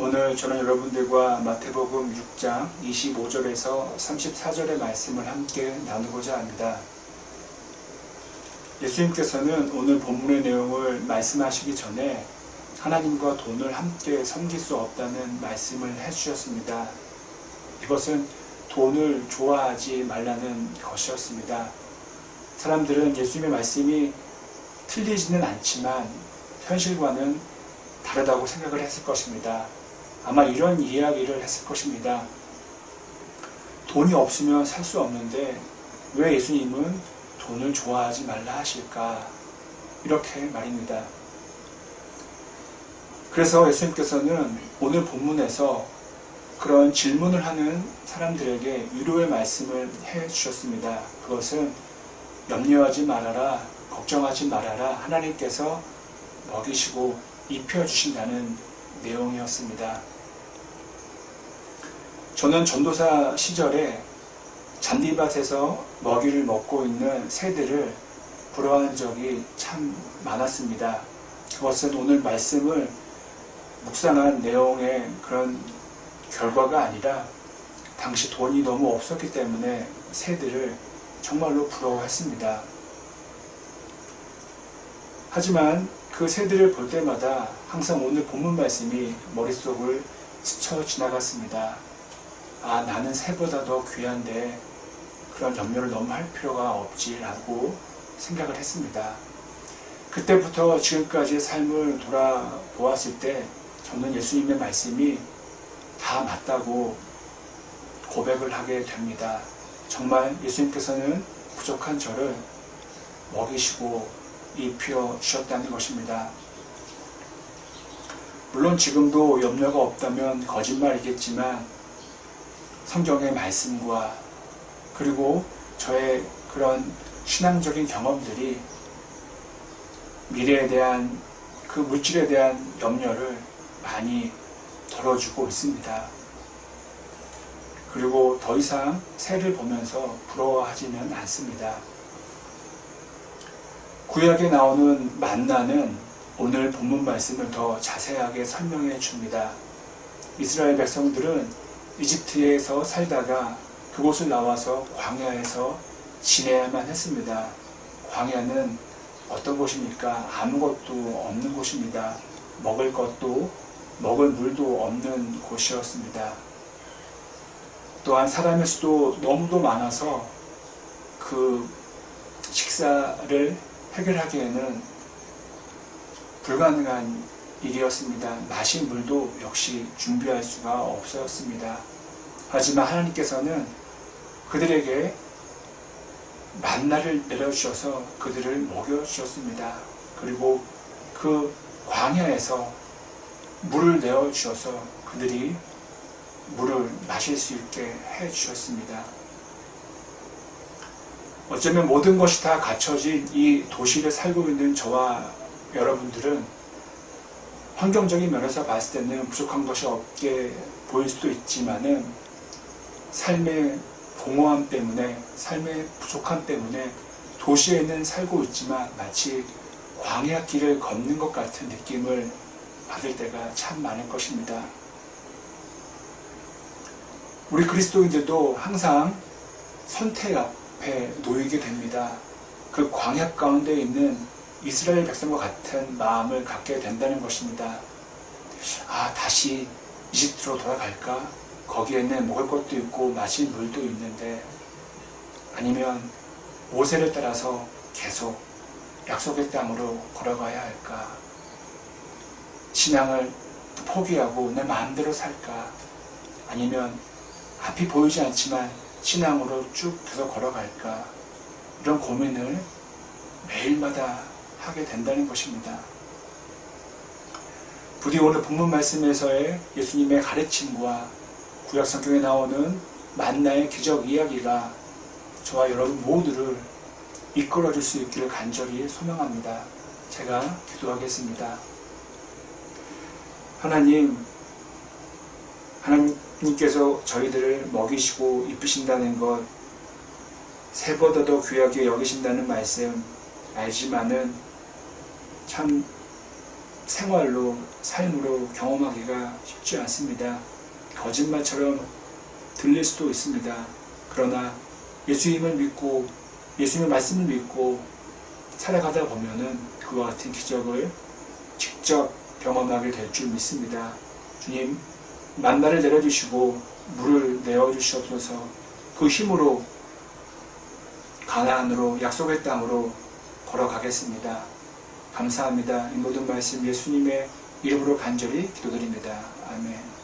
오늘 저는 여러분들과 마태복음 6장 25절에서 34절의 말씀을 함께 나누고자 합니다. 예수님께서는 오늘 본문의 내용을 말씀하시기 전에 하나님과 돈을 함께 섬길 수 없다는 말씀을 해주셨습니다. 이것은 돈을 좋아하지 말라는 것이었습니다. 사람들은 예수님의 말씀이 틀리지는 않지만 현실과는 다르다고 생각을 했을 것입니다. 아마 이런 이야기를 했을 것입니다. 돈이 없으면 살 수 없는데 왜 예수님은 돈을 좋아하지 말라 하실까? 이렇게 말입니다. 그래서 예수님께서는 오늘 본문에서 그런 질문을 하는 사람들에게 위로의 말씀을 해 주셨습니다. 그것은 염려하지 말아라, 걱정하지 말아라, 하나님께서 먹이시고 입혀주신다는 내용이었습니다. 저는 전도사 시절에 잔디밭에서 먹이를 먹고 있는 새들을 부러워한 적이 참 많았습니다. 그것은 오늘 말씀을 묵상한 내용의 그런 결과가 아니라 당시 돈이 너무 없었기 때문에 새들을 정말로 부러워했습니다. 하지만 그 새들을 볼 때마다 항상 오늘 본문 말씀이 머릿속을 스쳐 지나갔습니다. 아, 나는 새보다 더 귀한데 그런 염려를 너무 할 필요가 없지라고 생각을 했습니다. 그때부터 지금까지의 삶을 돌아보았을 때 저는 예수님의 말씀이 다 맞다고 고백을 하게 됩니다. 정말 예수님께서는 부족한 저를 먹이시고 입혀 주셨다는 것입니다. 물론 지금도 염려가 없다면 거짓말이겠지만 성경의 말씀과 그리고 저의 그런 신앙적인 경험들이 미래에 대한 그 물질에 대한 염려를 많이 덜어주고 있습니다. 그리고 더 이상 새를 보면서 부러워하지는 않습니다. 구약에 나오는 만나는 오늘 본문 말씀을 더 자세하게 설명해 줍니다. 이스라엘 백성들은 이집트에서 살다가 그곳을 나와서 광야에서 지내야만 했습니다. 광야는 어떤 곳입니까? 아무것도 없는 곳입니다. 먹을 것도 먹을 물도 없는 곳이었습니다. 또한 사람의 수도 너무도 많아서 그 식사를 해결하기에는 불가능한 일이었습니다. 마실 물도 역시 준비할 수가 없었습니다. 하지만 하나님께서는 그들에게 만나를 내려주셔서 그들을 먹여주셨습니다. 그리고 그 광야에서 물을 내어주셔서 그들이 물을 마실 수 있게 해주셨습니다. 어쩌면 모든 것이 다 갖춰진 이 도시를 살고 있는 저와 여러분들은 환경적인 면에서 봤을 때는 부족한 것이 없게 보일 수도 있지만은 삶의 공허함 때문에, 삶의 부족함 때문에 도시에는 살고 있지만 마치 광야 길을 걷는 것 같은 느낌을 받을 때가 참 많을 것입니다. 우리 그리스도인들도 항상 선택 앞에 놓이게 됩니다. 그 광야 가운데 있는 이스라엘 백성과 같은 마음을 갖게 된다는 것입니다. 아, 다시 이집트로 돌아갈까? 거기에는 먹을 것도 있고 마실 물도 있는데, 아니면 모세를 따라서 계속 약속의 땅으로 걸어가야 할까? 신앙을 포기하고 내 마음대로 살까? 아니면 앞이 보이지 않지만 신앙으로 쭉 계속 걸어갈까? 이런 고민을 매일마다 하게 된다는 것입니다. 부디 오늘 본문 말씀에서의 예수님의 가르침과 구약 성경에 나오는 만나의 기적 이야기가 저와 여러분 모두를 이끌어줄 수 있기를 간절히 소망합니다. 제가 기도하겠습니다. 하나님께서 저희들을 먹이시고 입히신다는 것, 새보다 더 귀하게 여기신다는 말씀 알지만은 참 생활로, 삶으로 경험하기가 쉽지 않습니다. 거짓말처럼 들릴 수도 있습니다. 그러나 예수님을 믿고 예수님의 말씀을 믿고 살아가다 보면은 그와 같은 기적을 직접 경험하게 될 줄 믿습니다. 주님, 만나를 내려주시고 물을 내어주시옵소서. 그 힘으로 가나안으로, 약속의 땅으로 걸어가겠습니다. 감사합니다. 이 모든 말씀 예수님의 이름으로 간절히 기도드립니다. 아멘.